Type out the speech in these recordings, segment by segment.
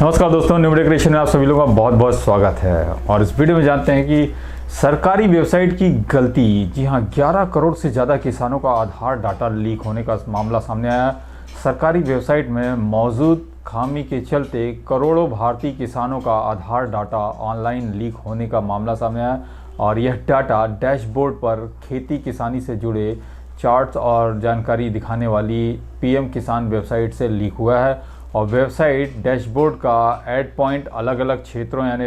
नमस्कार दोस्तों, new video creation में आप सभी लोगों का बहुत बहुत स्वागत है। और इस वीडियो में जानते हैं कि सरकारी वेबसाइट की गलती। जी हाँ, 11 करोड़ से ज़्यादा किसानों का आधार डाटा लीक होने का मामला सामने आया। सरकारी वेबसाइट में मौजूद खामी के चलते करोड़ों भारतीय किसानों का आधार डाटा ऑनलाइन लीक होने का मामला सामने आया और यह डाटा डैशबोर्ड पर खेती किसानी से जुड़े चार्ट्स और जानकारी दिखाने वाली पीएम किसान वेबसाइट से लीक हुआ है। और वेबसाइट डैशबोर्ड का एड पॉइंट अलग अलग क्षेत्रों यानी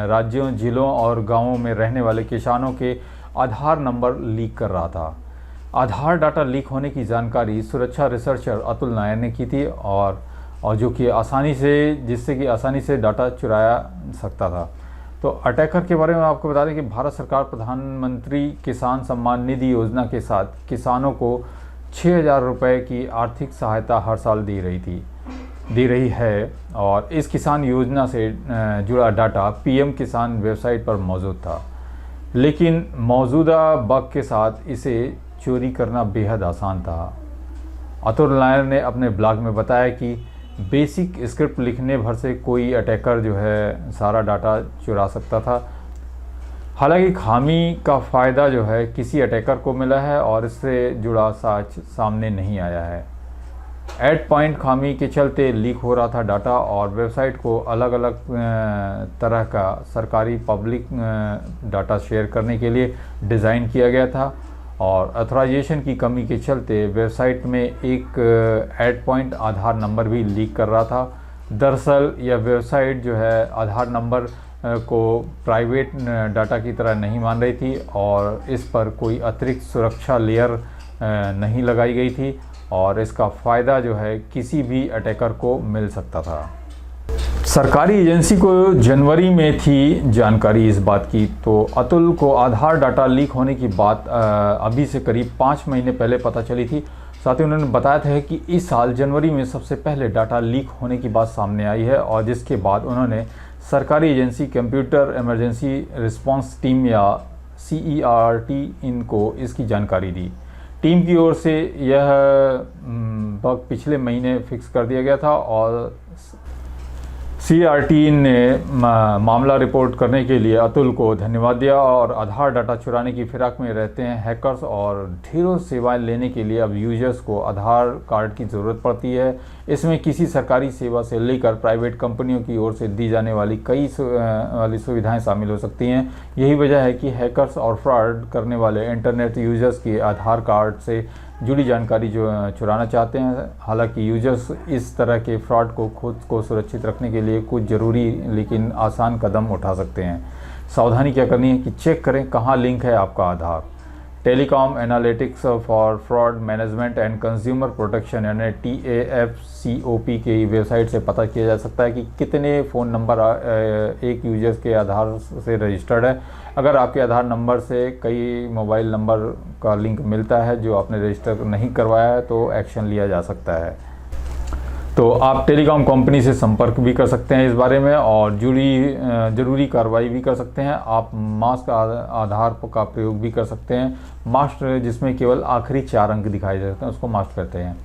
राज्यों, जिलों और गांवों में रहने वाले किसानों के आधार नंबर लीक कर रहा था। आधार डाटा लीक होने की जानकारी सुरक्षा रिसर्चर अतुल नायर ने की थी और जो कि जिससे कि आसानी से डाटा चुराया सकता था। तो अटैकर के बारे में आपको बता दें कि भारत सरकार प्रधानमंत्री किसान सम्मान निधि योजना के साथ किसानों को 6,000 रुपये की आर्थिक सहायता हर साल दी रही है और इस किसान योजना से जुड़ा डाटा पीएम किसान वेबसाइट पर मौजूद था, लेकिन मौजूदा बग के साथ इसे चोरी करना बेहद आसान था। अतुल नायर ने अपने ब्लॉग में बताया कि बेसिक स्क्रिप्ट लिखने भर से कोई अटैकर जो है सारा डाटा चुरा सकता था। हालांकि खामी का फ़ायदा जो है किसी अटैकर को मिला है और इससे जुड़ा साक्ष सामने नहीं आया है। एड पॉइंट खामी के चलते लीक हो रहा था डाटा और वेबसाइट को अलग अलग तरह का सरकारी पब्लिक डाटा शेयर करने के लिए डिज़ाइन किया गया था और ऑथराइजेशन की कमी के चलते वेबसाइट में एक एड पॉइंट आधार नंबर भी लीक कर रहा था। दरअसल यह वेबसाइट जो है आधार नंबर को प्राइवेट डाटा की तरह नहीं मान रही थी और इस पर कोई अतिरिक्त सुरक्षा लेयर नहीं लगाई गई थी और इसका फ़ायदा जो है किसी भी अटैकर को मिल सकता था। सरकारी एजेंसी को जनवरी में थी जानकारी इस बात की, तो अतुल को आधार डाटा लीक होने की बात अभी से करीब 5 महीने पहले पता चली थी। साथ ही उन्होंने बताया था कि इस साल जनवरी में सबसे पहले डाटा लीक होने की बात सामने आई है और जिसके बाद उन्होंने सरकारी agency computer emergency response team या CERT इनको इसकी जानकारी दी। टीम की ओर से यह बग पिछले महीने फिक्स कर दिया गया था और CERT ने मामला रिपोर्ट करने के लिए अतुल को धन्यवाद दिया। और आधार डाटा चुराने की फिराक में रहते हैं हैकर्स और ढेरों सेवाएं लेने के लिए अब यूजर्स को आधार कार्ड की ज़रूरत पड़ती है। इसमें किसी सरकारी सेवा से लेकर प्राइवेट कंपनियों की ओर से दी जाने वाली कई सुविधाएं शामिल हो सकती हैं। यही वजह है कि हैकर्स और फ्रॉड करने वाले इंटरनेट यूजर्स की आधार कार्ड से जुड़ी जानकारी जो चुराना चाहते हैं। हालांकि यूजर्स इस तरह के फ्रॉड को खुद को सुरक्षित रखने के लिए कुछ ज़रूरी लेकिन आसान कदम उठा सकते हैं। सावधानी क्या करनी है कि चेक करें कहाँ लिंक है आपका Aadhaar. Telecom analytics for fraud management and consumer protection यानी TAFCOP की वेबसाइट से पता किया जा सकता है कि कितने फ़ोन नंबर एक यूजर्स के आधार से रजिस्टर्ड है। अगर आपके आधार नंबर से कई मोबाइल नंबर का लिंक मिलता है जो आपने रजिस्टर नहीं करवाया है तो एक्शन लिया जा सकता है। तो आप टेलीकॉम कंपनी से संपर्क भी कर सकते हैं इस बारे में और ज़रूरी कार्रवाई भी कर सकते हैं। आप मास्क आधार का प्रयोग भी कर सकते हैं। मास्क जिसमें केवल आखिरी 4 अंक दिखाई देते हैं उसको मास्क कहते हैं।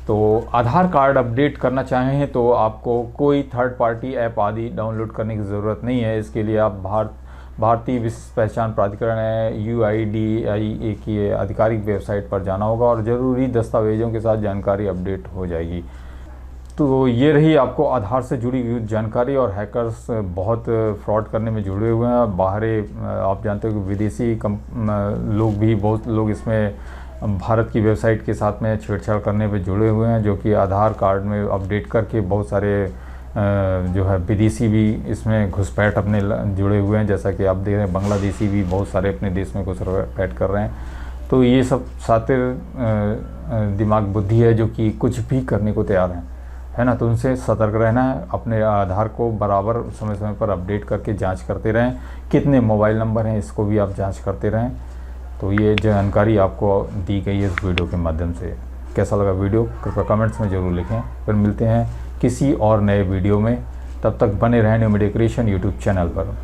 तो आधार कार्ड अपडेट करना चाहें तो आपको कोई थर्ड पार्टी ऐप आदि डाउनलोड करने की ज़रूरत नहीं है। इसके लिए आप भारतीय विशिष्ट पहचान प्राधिकरण UIDAI की आधिकारिक वेबसाइट पर जाना होगा और ज़रूरी दस्तावेज़ों के साथ जानकारी अपडेट हो जाएगी। तो ये रही आपको आधार से जुड़ी हुई जानकारी। और हैकर्स बहुत फ्रॉड करने में जुड़े हुए हैं। बाहरी आप जानते हो कि विदेशी बहुत लोग इसमें भारत की वेबसाइट के साथ में छेड़छाड़ करने पे जुड़े हुए हैं, जो कि आधार कार्ड में अपडेट करके बहुत सारे जो है विदेशी भी इसमें घुसपैठ अपने जुड़े हुए हैं। जैसा कि आप देख रहे हैं बांग्लादेशी भी बहुत सारे अपने देश में घुसपैठ कर रहे हैं। तो ये सब शातिर दिमाग बुद्धि है जो कि कुछ भी करने को तैयार है ना। तो उनसे सतर्क रहना है। अपने आधार को बराबर समय समय पर अपडेट करके जांच करते रहें। कितने मोबाइल नंबर हैं इसको भी आप जांच करते रहें। तो ये जानकारी आपको दी गई है इस वीडियो के माध्यम से। कैसा लगा वीडियो कृपया कमेंट्स में ज़रूर लिखें। फिर मिलते हैं किसी और नए वीडियो में। तब तक बने रहें new media creation YouTube channel पर।